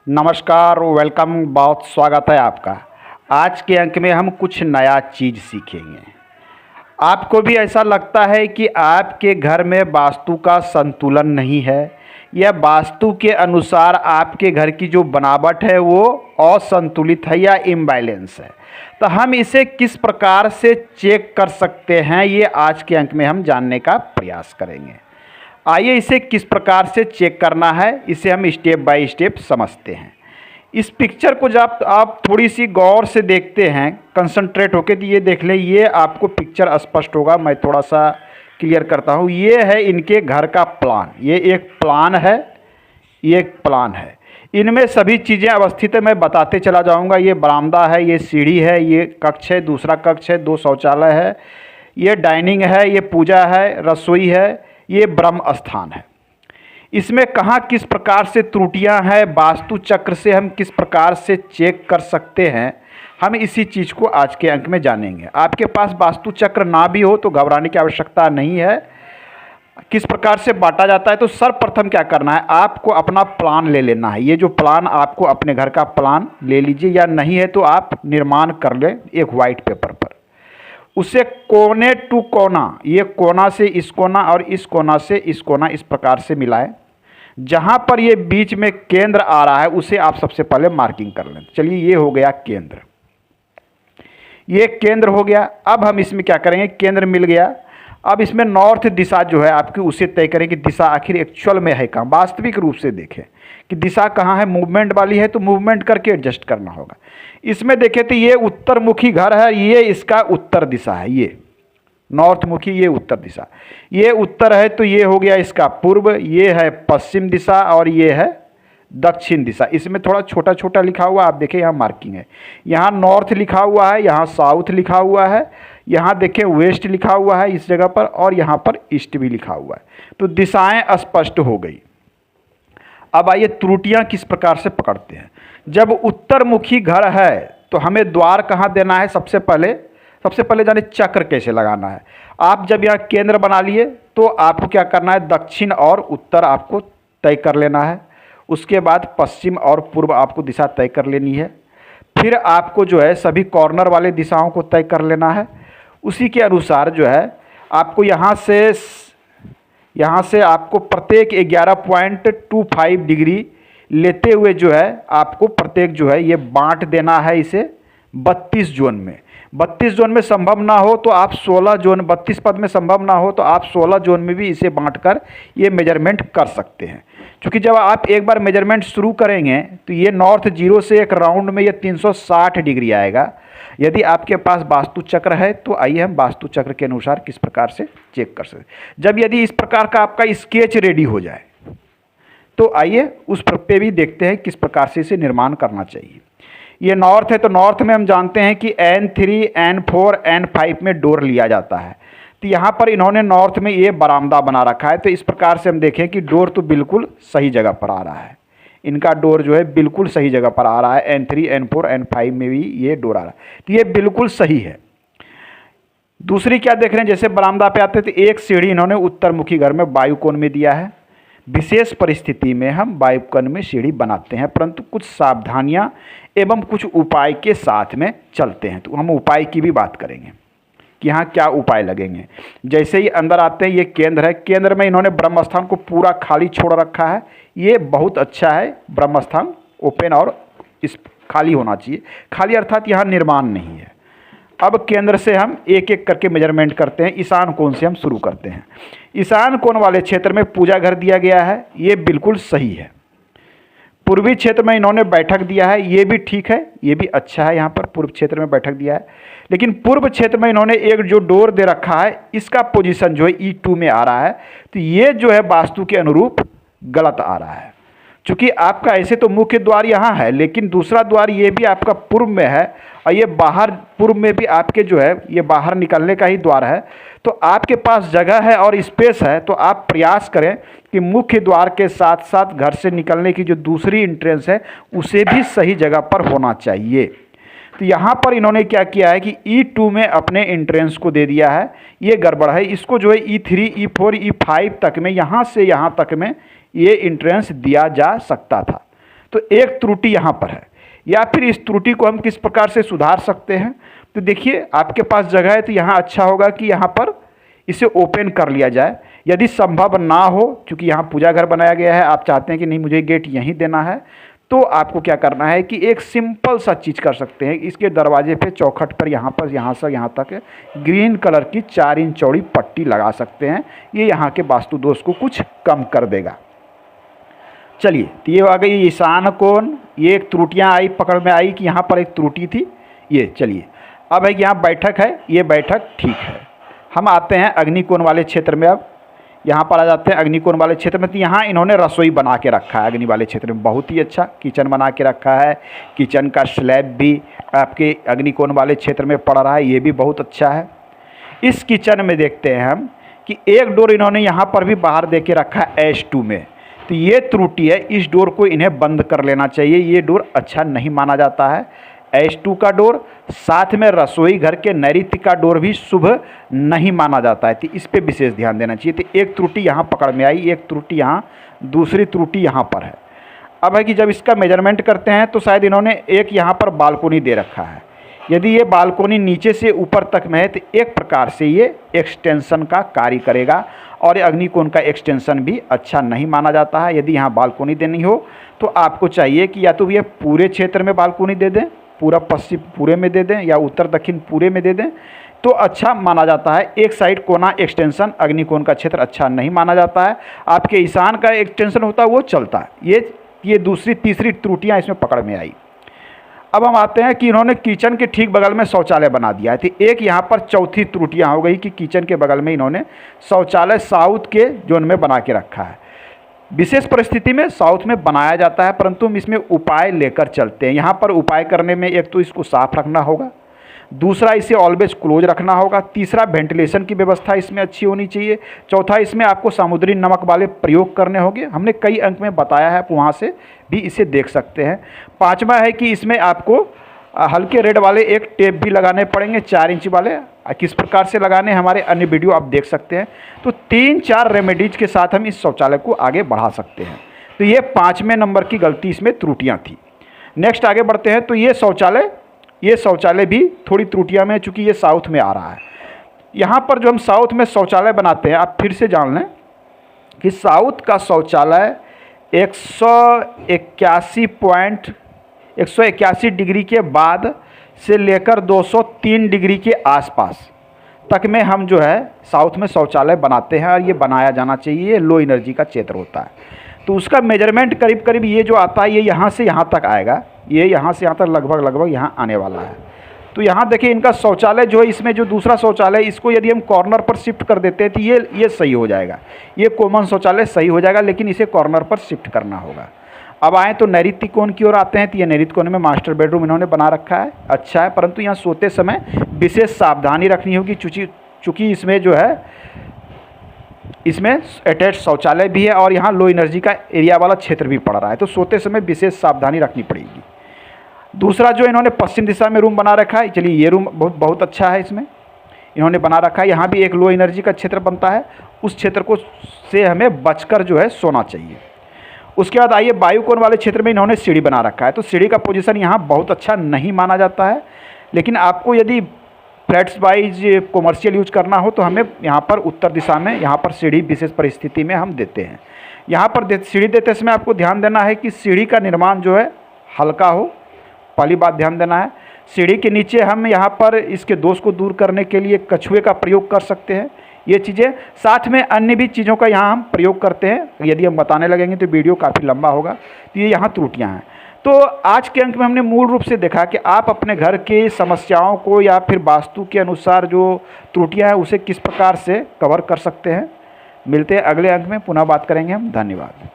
नमस्कार, वेलकम, बहुत स्वागत है आपका। आज के अंक में हम कुछ नया चीज़ सीखेंगे। आपको भी ऐसा लगता है कि आपके घर में वास्तु का संतुलन नहीं है या वास्तु के अनुसार आपके घर की जो बनावट है वो असंतुलित है या इम्बैलेंस है, तो हम इसे किस प्रकार से चेक कर सकते हैं, ये आज के अंक में हम जानने का प्रयास करेंगे। आइए इसे किस प्रकार से चेक करना है, इसे हम स्टेप बाय स्टेप समझते हैं। इस पिक्चर को जब आप थोड़ी सी गौर से देखते हैं, कंसंट्रेट होके, तो ये देख लें, ये आपको पिक्चर स्पष्ट होगा। मैं थोड़ा सा क्लियर करता हूँ। ये है इनके घर का प्लान, ये एक प्लान है, ये एक प्लान है। इनमें सभी चीज़ें अवस्थित है, मैं बताते चला जाऊँगा। ये बरामदा है, ये सीढ़ी है, ये कक्ष है, दूसरा कक्ष है, 2 शौचालय है, ये डाइनिंग है, ये पूजा है, रसोई है, ये ब्रह्म स्थान है। इसमें कहाँ किस प्रकार से त्रुटियां हैं, वास्तु चक्र से हम किस प्रकार से चेक कर सकते हैं, हम इसी चीज़ को आज के अंक में जानेंगे। आपके पास वास्तु चक्र ना भी हो तो घबराने की आवश्यकता नहीं है। किस प्रकार से बांटा जाता है, तो सर्वप्रथम क्या करना है, आपको अपना प्लान ले लेना है। ये जो प्लान, आपको अपने घर का प्लान ले लीजिए, या नहीं है तो आप निर्माण कर लें एक वाइट पेपर पर। उसे कोने टू कोना, ये कोना से इस कोना और इस कोना से इस कोना, इस प्रकार से मिलाएं। जहाँ पर ये बीच में केंद्र आ रहा है उसे आप सबसे पहले मार्किंग कर लें। चलिए, ये हो गया केंद्र, ये केंद्र हो गया। अब हम इसमें क्या करेंगे, केंद्र मिल गया। अब इसमें नॉर्थ दिशा जो है आपकी, उसे तय करें कि दिशा आखिर एक्चुअल में है कहाँ, वास्तविक रूप से देखें कि दिशा कहाँ है। मूवमेंट वाली है तो मूवमेंट करके एडजस्ट करना होगा। इसमें देखें तो ये उत्तर मुखी घर है, ये इसका उत्तर दिशा है, ये नॉर्थ मुखी, ये उत्तर दिशा, ये उत्तर है तो ये हो गया इसका पूर्व, ये है पश्चिम दिशा और ये है दक्षिण दिशा। इसमें थोड़ा छोटा छोटा लिखा हुआ, आप देखें यहाँ मार्किंग है, यहाँ नॉर्थ लिखा हुआ है, यहाँ साउथ लिखा हुआ है, यहाँ देखें वेस्ट लिखा हुआ है इस जगह पर, और यहाँ पर ईस्ट भी लिखा हुआ है। तो दिशाएं स्पष्ट हो गई। अब आइए त्रुटियां किस प्रकार से पकड़ते हैं। जब उत्तर मुखी घर है तो हमें द्वार कहाँ देना है, सबसे पहले जाने चक्र कैसे लगाना है। आप जब यहाँ केंद्र बना लिए तो आपको क्या करना है, दक्षिण और उत्तर आपको तय कर लेना है। उसके बाद पश्चिम और पूर्व आपको दिशा तय कर लेनी है। फिर आपको जो है सभी कॉर्नर वाले दिशाओं को तय कर लेना है। उसी के अनुसार जो है आपको यहाँ से आपको प्रत्येक 11.25 डिग्री लेते हुए जो है आपको प्रत्येक जो है ये बांट देना है इसे 32 जोन में। 32 जोन में संभव ना हो तो आप 16 जोन, 32 पद में संभव ना हो तो आप 16 जोन में भी इसे बांटकर ये मेजरमेंट कर सकते हैं। क्योंकि जब आप एक बार मेजरमेंट शुरू करेंगे तो ये नॉर्थ जीरो से एक राउंड में ये 360 डिग्री आएगा। यदि आपके पास वास्तु चक्र है तो आइए हम वास्तु चक्र के अनुसार किस प्रकार से चेक कर सकते हैं। जब यदि इस प्रकार का आपका स्केच रेडी हो जाए तो आइए उस पे भी देखते हैं किस प्रकार से इसे निर्माण करना चाहिए। ये नॉर्थ है तो नॉर्थ में हम जानते हैं कि N3, N4, N5 में डोर लिया जाता है। तो यहाँ पर इन्होंने नॉर्थ में ये बरामदा बना रखा है। तो इस प्रकार से हम देखें कि डोर तो बिल्कुल सही जगह पर आ रहा है, इनका डोर जो है बिल्कुल सही जगह पर आ रहा है। N3, N4, N5 में भी ये डोर आ रहा है, तो ये बिल्कुल सही है। दूसरी क्या देख रहे हैं, जैसे बरामदा पे आते हैं तो एक सीढ़ी इन्होंने उत्तर मुखी घर में वायु कोण में दिया है। विशेष परिस्थिति में हम वायु कोण में सीढ़ी बनाते हैं, परंतु कुछ सावधानियां एवं कुछ उपाय के साथ में चलते हैं। तो हम उपाय की भी बात करेंगे कि यहाँ क्या उपाय लगेंगे। जैसे ही अंदर आते हैं, ये केंद्र है, केंद्र में इन्होंने ब्रह्म स्थान को पूरा खाली छोड़ रखा है। ये बहुत अच्छा है, ब्रह्म स्थान ओपन और इस खाली होना चाहिए। खाली अर्थात यहाँ निर्माण नहीं है। अब केंद्र से हम एक एक करके मेजरमेंट करते हैं। ईशान कोण से हम शुरू करते हैं। ईशान कोण वाले क्षेत्र में पूजा घर दिया गया है, ये बिल्कुल सही है। पूर्वी क्षेत्र में इन्होंने बैठक दिया है, ये भी ठीक है, ये भी अच्छा है। यहाँ पर पूर्व क्षेत्र में बैठक दिया है, लेकिन पूर्व क्षेत्र में इन्होंने एक जो डोर दे रखा है, इसका पोजीशन जो है E2 में आ रहा है। तो ये जो है वास्तु के अनुरूप गलत आ रहा है। चूँकि आपका ऐसे तो मुख्य द्वार यहाँ है, लेकिन दूसरा द्वार ये भी आपका पूर्व में है और ये बाहर पूर्व में भी आपके जो है ये बाहर निकलने का ही द्वार है। तो आपके पास जगह है और स्पेस है, तो आप प्रयास करें कि मुख्य द्वार के साथ साथ घर से निकलने की जो दूसरी एंट्रेंस है उसे भी सही जगह पर होना चाहिए। तो यहाँ पर इन्होंने क्या किया है कि E2 में अपने एंट्रेंस को दे दिया है, ये गड़बड़ है। इसको जो है E3, E4, E5 तक में, यहाँ से यहाँ तक में ये एंट्रेंस दिया जा सकता था। तो एक त्रुटि यहाँ पर है, या फिर इस त्रुटि को हम किस प्रकार से सुधार सकते हैं। तो देखिए आपके पास जगह है तो यहाँ अच्छा होगा कि यहाँ पर इसे ओपन कर लिया जाए। यदि संभव ना हो, क्योंकि यहाँ पूजा घर बनाया गया है, आप चाहते हैं कि नहीं मुझे गेट यहीं देना है, तो आपको क्या करना है कि एक सिंपल सा चीज़ कर सकते हैं। इसके दरवाजे पे चौखट पर यहाँ पर यहाँ से यहाँ तक ग्रीन कलर की 4 इंच चौड़ी पट्टी लगा सकते हैं। ये यहाँ के वास्तु दोष को कुछ कम कर देगा। चलिए, तो ये आ गई ईशान कोण। ये एक त्रुटियाँ आई, पकड़ में आई कि यहाँ पर एक त्रुटि थी। ये चलिए, अब है कि यहाँ बैठक है, ये बैठक ठीक है। हम आते हैं अग्निकोण वाले क्षेत्र में। अब यहाँ पर आ जाते हैं अग्निकोण वाले क्षेत्र में। तो यहाँ इन्होंने रसोई बना के रखा है अग्नि वाले क्षेत्र में, बहुत ही अच्छा किचन बना के रखा है। किचन का स्लैब भी आपके अग्निकोण वाले क्षेत्र में पड़ रहा है, ये भी बहुत अच्छा है। इस किचन में देखते हैं हम कि एक डोर इन्होंने यहाँ पर भी बाहर दे के रखा है H2 में। तो ये त्रुटि है, इस डोर को इन्हें बंद कर लेना चाहिए। ये डोर अच्छा नहीं माना जाता है। H2 का डोर, साथ में रसोई घर के नैऋत्य का डोर भी शुभ नहीं माना जाता है। तो इस पे विशेष ध्यान देना चाहिए। तो एक त्रुटि यहाँ पकड़ में आई, एक त्रुटि यहाँ, दूसरी त्रुटि यहाँ पर है। अब है कि जब इसका मेजरमेंट करते हैं तो शायद इन्होंने एक यहाँ पर बालकोनी दे रखा है। यदि ये बालकोनी नीचे से ऊपर तक में है तो एक प्रकार से ये एक्सटेंशन का कार्य करेगा, और अग्निकोण का एक्सटेंशन भी अच्छा नहीं माना जाता है। यदि यहाँ बालकोनी देनी हो तो आपको चाहिए कि या तो ये पूरे क्षेत्र में बालकोनी दे दें, पूरा पश्चिम पूरे में दे दें, या उत्तर दक्षिण पूरे में दे दें, तो अच्छा माना जाता है। एक साइड कोना एक्सटेंशन अग्निकोण का क्षेत्र अच्छा नहीं माना जाता है। आपके ईशान का एक्सटेंशन होता है वो चलता है। ये दूसरी तीसरी त्रुटियाँ इसमें पकड़ में आई। अब हम आते हैं कि इन्होंने किचन के ठीक बगल में शौचालय बना दिया है। तो एक यहाँ पर चौथी त्रुटियाँ हो गई कि किचन के बगल में इन्होंने शौचालय साउथ के जोन में बना के रखा है। विशेष परिस्थिति में साउथ में बनाया जाता है, परंतु हम इसमें उपाय लेकर चलते हैं। यहाँ पर उपाय करने में एक तो इसको साफ रखना होगा, दूसरा इसे ऑलवेज क्लोज रखना होगा, तीसरा वेंटिलेशन की व्यवस्था इसमें अच्छी होनी चाहिए, चौथा इसमें आपको समुद्री नमक वाले प्रयोग करने होंगे। हमने कई अंक में बताया है, आप वहाँ से भी इसे देख सकते हैं। पांचवा है कि इसमें आपको हल्के रेड वाले एक टेप भी लगाने पड़ेंगे, 4 इंच वाले। किस प्रकार से लगाने हमारे अन्य वीडियो आप देख सकते हैं। तो 3-4 रेमेडीज के साथ हम इस शौचालय को आगे बढ़ा सकते हैं। तो ये 5वें नंबर की गलती, इसमें त्रुटियाँ थी। नेक्स्ट आगे बढ़ते हैं। तो ये शौचालय भी थोड़ी त्रुटियाँ में, चूँकि ये साउथ में आ रहा है। यहाँ पर जो हम साउथ में शौचालय बनाते हैं, आप फिर से जान लें कि साउथ का शौचालय 181 डिग्री के बाद से लेकर 203 डिग्री के आसपास तक में हम जो है साउथ में शौचालय बनाते हैं, और ये बनाया जाना चाहिए। ये लो एनर्जी का क्षेत्र होता है। तो उसका मेजरमेंट करीब करीब ये जो आता है, ये यहाँ से यहाँ तक आएगा, ये यहाँ से यहाँ तक लगभग यहाँ आने वाला है। तो यहाँ देखिए इनका शौचालय जो है, इसमें जो दूसरा शौचालय, इसको यदि हम कॉर्नर पर शिफ्ट कर देते हैं तो ये सही हो जाएगा। ये कॉमन शौचालय सही हो जाएगा, लेकिन इसे कॉर्नर पर शिफ्ट करना होगा। अब आए तो नैऋत्य कोण की ओर आते हैं। तो ये नैऋत्य कोण में मास्टर बेडरूम इन्होंने बना रखा है, अच्छा है, परंतु यहाँ सोते समय विशेष सावधानी रखनी होगी, चूँकि इसमें जो है इसमें अटैच शौचालय भी है और यहाँ लो एनर्जी का एरिया वाला क्षेत्र भी पड़ रहा है। तो सोते समय विशेष सावधानी रखनी पड़ेगी। दूसरा जो इन्होंने पश्चिम दिशा में रूम बना रखा है, चलिए ये रूम बहुत अच्छा है, इसमें इन्होंने बना रखा है। यहाँ भी एक लो एनर्जी का क्षेत्र बनता है, उस क्षेत्र को से हमें बचकर जो है सोना चाहिए। उसके बाद आइए वायु कोण वाले क्षेत्र में इन्होंने सीढ़ी बना रखा है। तो सीढ़ी का पोजीशन यहाँ बहुत अच्छा नहीं माना जाता है, लेकिन आपको यदि फ्लैट्स वाइज कॉमर्शियल यूज करना हो तो हमें यहाँ पर उत्तर दिशा में यहाँ पर सीढ़ी विशेष परिस्थिति में हम देते हैं। यहाँ पर सीढ़ी देते समय आपको ध्यान देना है कि सीढ़ी का निर्माण जो है हल्का हो, पहली बात ध्यान देना है। सीढ़ी के नीचे हम यहाँ पर इसके दोष को दूर करने के लिए कछुए का प्रयोग कर सकते हैं। ये चीज़ें साथ में अन्य भी चीज़ों का यहाँ हम प्रयोग करते हैं। यदि हम बताने लगेंगे तो वीडियो काफ़ी लंबा होगा। तो ये यहाँ त्रुटियाँ हैं। तो आज के अंक में हमने मूल रूप से देखा कि आप अपने घर के समस्याओं को या फिर वास्तु के अनुसार जो त्रुटियाँ हैं उसे किस प्रकार से कवर कर सकते हैं। मिलते हैं अगले अंक में, पुनः बात करेंगे हम। धन्यवाद।